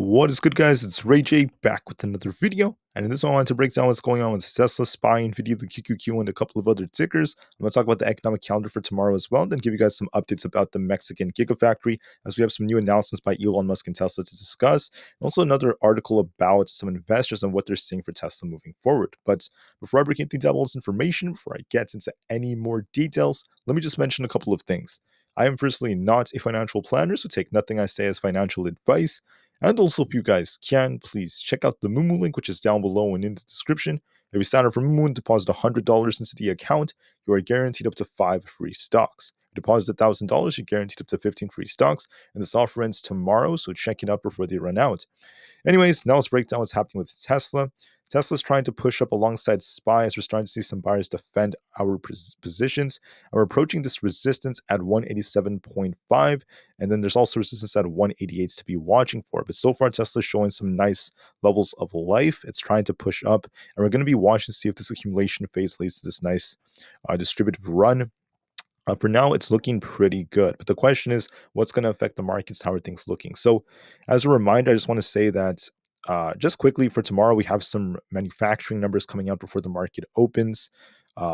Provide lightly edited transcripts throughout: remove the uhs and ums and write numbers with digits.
What is good, guys? It's Ray J back with another video, and in this one I want to break down what's going on with Tesla, SPY, Nvidia, the QQQ, and a couple of other tickers. I'm going to talk about the economic calendar for tomorrow as well, and then give you guys some updates about the Mexican Gigafactory, as we have some new announcements by Elon Musk and Tesla to discuss, and also another article about some investors and what they're seeing for Tesla moving forward. But before I break into all this information, before I get into any more details, let me just mention a couple of things. I am personally not a financial planner, so take nothing I say as financial advice. And also, if you guys can, please check out the Moomoo link, which is down below and in the description. If you sign up for Moomoo and deposit $100 into the account, you are guaranteed up to 5 free stocks. If you deposit $1,000, you're guaranteed up to 15 free stocks. And this offer ends tomorrow, so check it out before they run out. Anyways, now let's break down what's happening with Tesla. Tesla's trying to push up alongside SPY as we're starting to see some buyers defend our positions. And we're approaching this resistance at 187.5, and then there's also resistance at 188 to be watching for. But so far, Tesla's showing some nice levels of life. It's trying to push up, and we're going to be watching to see if this accumulation phase leads to this nice distributive run. For now, it's looking pretty good. But the question is, what's going to affect the markets? How are things looking? So, as a reminder, I just want to say that just quickly for tomorrow, we have some manufacturing numbers coming out before the market opens.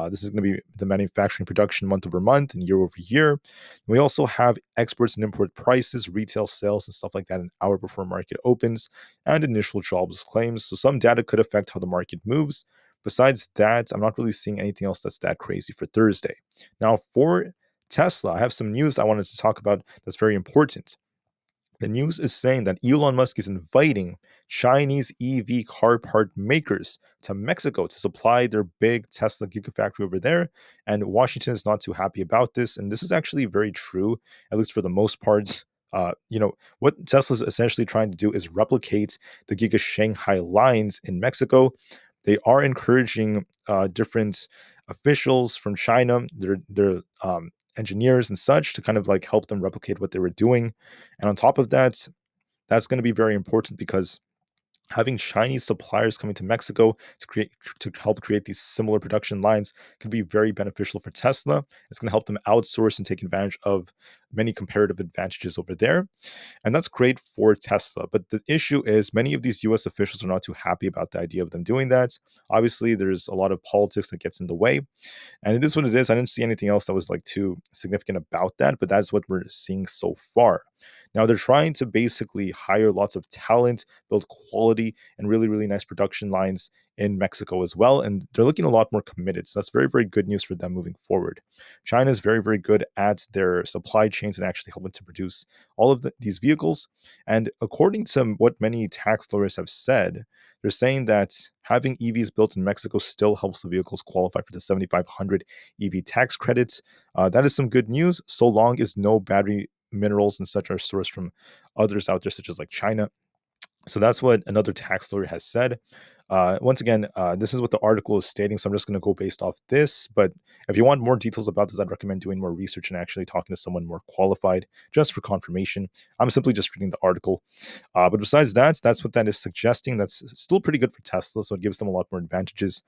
This is going to be the manufacturing production month over month and year over year. We also have exports and import prices, retail sales, and stuff like that an hour before market opens, and initial jobless claims. So, some data could affect how the market moves. Besides that, I'm not really seeing anything else that's that crazy for Thursday. Now, for Tesla, I have some news I wanted to talk about that's very important. The news is saying that Elon Musk is inviting Chinese EV car part makers to Mexico to supply their big Tesla Gigafactory over there. And Washington is not too happy about this. And this is actually very true, at least for the most part. What Tesla's essentially trying to do is replicate the Giga Shanghai lines in Mexico. They are encouraging different officials from China, their engineers and such, to kind of like help them replicate what they were doing. And on top of that, that's going to be very important because having Chinese suppliers coming to Mexico to help create these similar production lines could be very beneficial for Tesla. It's going to help them outsource and take advantage of many comparative advantages over there. And that's great for Tesla. But the issue is many of these US officials are not too happy about the idea of them doing that. Obviously, there's a lot of politics that gets in the way. And it is what it is. I didn't see anything else that was like too significant about that, but that's what we're seeing so far. Now they're trying to basically hire lots of talent, build quality, and really, really nice production lines in Mexico as well. And they're looking a lot more committed. So that's very, very good news for them moving forward. China is very, very good at their supply chains and actually helping to produce all of these vehicles. And according to what many tax lawyers have said, they're saying that having EVs built in Mexico still helps the vehicles qualify for the 7,500 EV tax credits. That is some good news, so long as no battery minerals and such are sourced from others out there, such as like China. So that's what another tax lawyer has said. Once again, this is what the article is stating, so I'm just going to go based off this. But if you want more details about this, I'd recommend doing more research and actually talking to someone more qualified just for confirmation. I'm simply just reading the article. But besides that, that's what that is suggesting. That's still pretty good for Tesla, so it gives them a lot more advantages.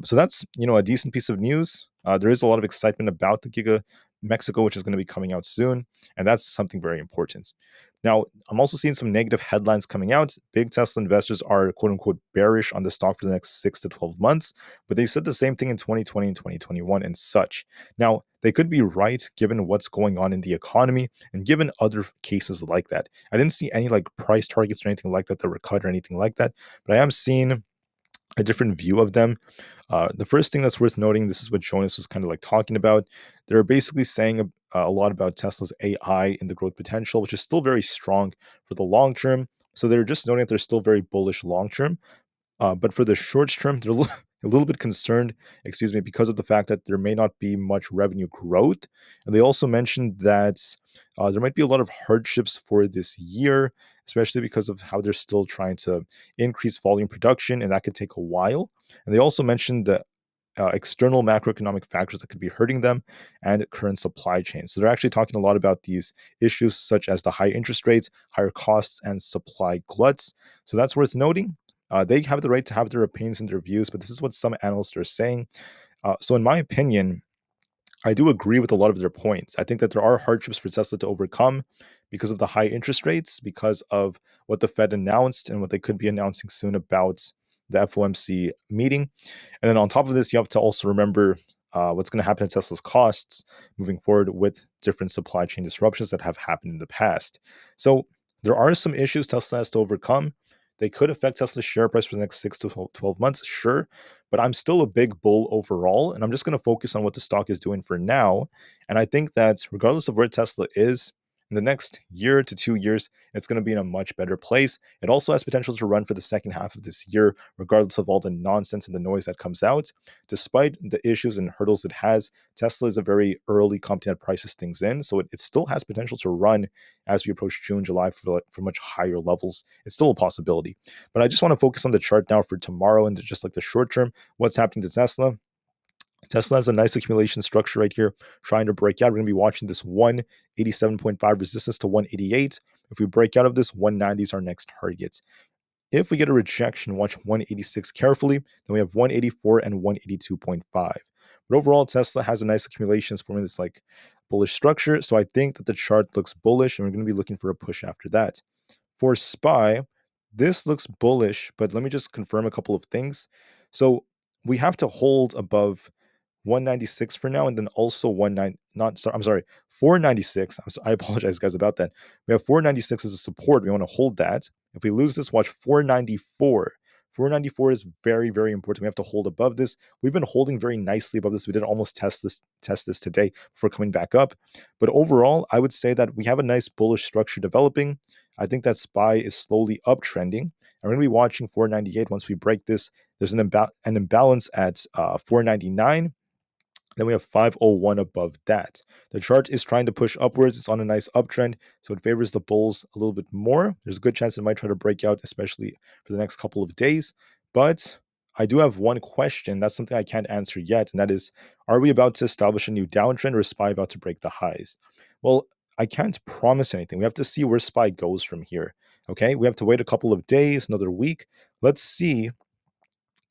So that's a decent piece of news. There is a lot of excitement about the Giga Mexico, which is going to be coming out soon, and that's something very important. Now, I'm also seeing some negative headlines coming out. Big Tesla investors are quote unquote bearish on the stock for the next 6 to 12 months, but they said the same thing in 2020 and 2021 and such. Now, they could be right given what's going on in the economy and given other cases like that. I didn't see any like price targets or anything like that were cut or anything like that, but I am seeing a different view of them. The first thing that's worth noting, this is what Jonas was kind of like talking about. They're basically saying a lot about Tesla's AI and the growth potential, which is still very strong for the long term. So they're just noting that they're still very bullish long term. But for the short term, they're a little bit concerned, because of the fact that there may not be much revenue growth. And they also mentioned that there might be a lot of hardships for this year, especially because of how they're still trying to increase volume production, and that could take a while. And they also mentioned the external macroeconomic factors that could be hurting them and current supply chains. So they're actually talking a lot about these issues, such as the high interest rates, higher costs, and supply gluts. So that's worth noting. They have the right to have their opinions and their views, but this is what some analysts are saying. So in my opinion, I do agree with a lot of their points. I think that there are hardships for Tesla to overcome because of the high interest rates, because of what the Fed announced and what they could be announcing soon about the FOMC meeting. And then on top of this, you have to also remember what's going to happen to Tesla's costs moving forward with different supply chain disruptions that have happened in the past. So there are some issues Tesla has to overcome. They could affect Tesla's share price for the next 6 to 12 months, sure, but I'm still a big bull overall, and I'm just going to focus on what the stock is doing for now. And I think that regardless of where Tesla is, in the next year to 2 years, it's going to be in a much better place. It also has potential to run for the second half of this year, regardless of all the nonsense and the noise that comes out. Despite the issues and hurdles it has, Tesla is a very early company that prices things in, so it still has potential to run as we approach June, July for much higher levels. It's still a possibility. But I just want to focus on the chart now for tomorrow and just like the short term, what's happening to Tesla. Tesla has a nice accumulation structure right here, trying to break out. We're going to be watching this 187.5 resistance to 188. If we break out of this, 190 is our next target. If we get a rejection, watch 186 carefully. Then we have 184 and 182.5. But overall, Tesla has a nice accumulations forming this like bullish structure. So I think that the chart looks bullish, and we're going to be looking for a push after that. For SPY, this looks bullish, but let me just confirm a couple of things. So we have to hold above 196 for now, and then also 19 not sorry, I'm sorry, 496. I apologize, guys, about that. We have 496 as a support. We want to hold that. If we lose this, watch 494. 494 is very, very important. We have to hold above this. We've been holding very nicely above this. We did almost test this today before coming back up. But overall, I would say that we have a nice bullish structure developing. I think that SPY is slowly uptrending. And we're going to be watching 498. Once we break this, there's an imbalance at 499. Then we have 501 above that. The chart is trying to push upwards. It's on a nice uptrend, so it favors the bulls a little bit more. There's a good chance it might try to break out, especially for the next couple of days. But I do have one question. That's something I can't answer yet, and that is, are we about to establish a new downtrend, or is SPY about to break the highs? Well, I can't promise anything. We have to see where SPY goes from here. Okay, we have to wait a couple of days, another week. Let's see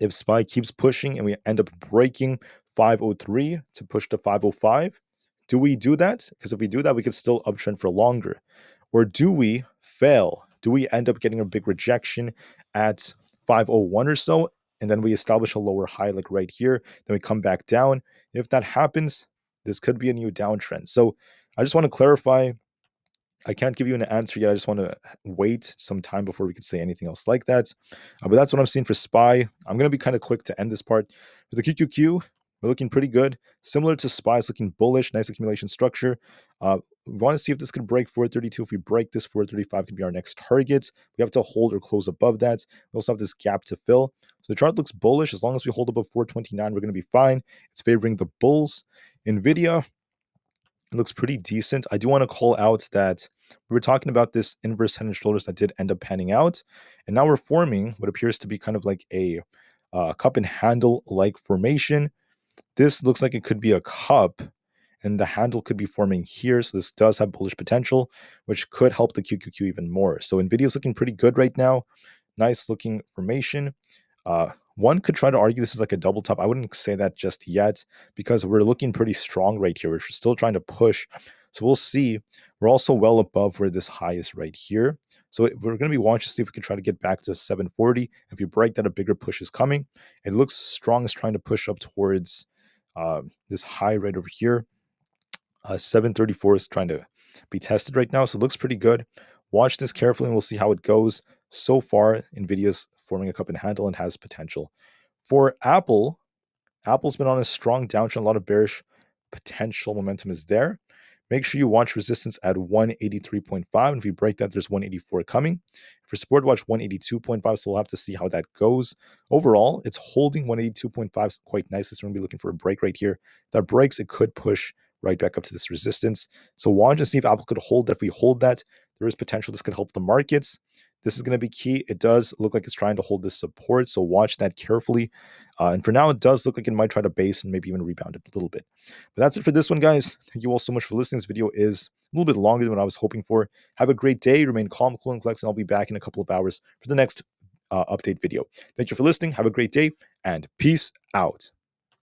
if SPY keeps pushing and we end up breaking 503 to push to 505. Do we do that? Because if we do that, we could still uptrend for longer. Or do we fail? Do we end up getting a big rejection at 501 or so? And then we establish a lower high like right here. Then we come back down. If that happens, this could be a new downtrend. So I just want to clarify, I can't give you an answer yet. I just want to wait some time before we could say anything else like that. But that's what I'm seeing for SPY. I'm going to be kind of quick to end this part. For the QQQ, we're looking pretty good. Similar to SPY, it's looking bullish, nice accumulation structure. We want to see if this could break 432. If we break this, 435 could be our next target. We have to hold or close above that. We also have this gap to fill. So the chart looks bullish. As long as we hold above 429, we're going to be fine. It's favoring the bulls. Nvidia, it looks pretty decent. I do want to call out that we were talking about this inverse head and shoulders that did end up panning out. And now we're forming what appears to be kind of like a cup and handle like formation. This looks like it could be a cup, and the handle could be forming here. So this does have bullish potential, which could help the QQQ even more. So Nvidia is looking pretty good right now. Nice looking formation. One could try to argue this is like a double top. I wouldn't say that just yet because we're looking pretty strong right here. We're still trying to push. So we'll see. We're also well above where this high is right here. So we're going to be watching to see if we can try to get back to 740. If you break that, a bigger push is coming. It looks strong as trying to push up towards this high right over here. 734 is trying to be tested right now. So it looks pretty good. Watch this carefully and we'll see how it goes. So far, Nvidia's forming a cup and handle and has potential. For Aapl, Apple's been on a strong downtrend. A lot of bearish potential momentum is there. Make sure you watch resistance at 183.5. And if you break that, there's 184 coming. For support, watch 182.5. So we'll have to see how that goes. Overall, it's holding 182.5 quite nicely. So we're going to be looking for a break right here. If that breaks, it could push right back up to this resistance. So watch and see if Aapl could hold that. If we hold that, there is potential this could help the markets. This is going to be key. It does look like it's trying to hold this support, so watch that carefully. And for now, it does look like it might try to base and maybe even rebound it a little bit. But that's it for this one, guys. Thank you all so much for listening. This video is a little bit longer than what I was hoping for. Have a great day. Remain calm, cool, and collected, and I'll be back in a couple of hours for the next update video. Thank you for listening. Have a great day, and peace out.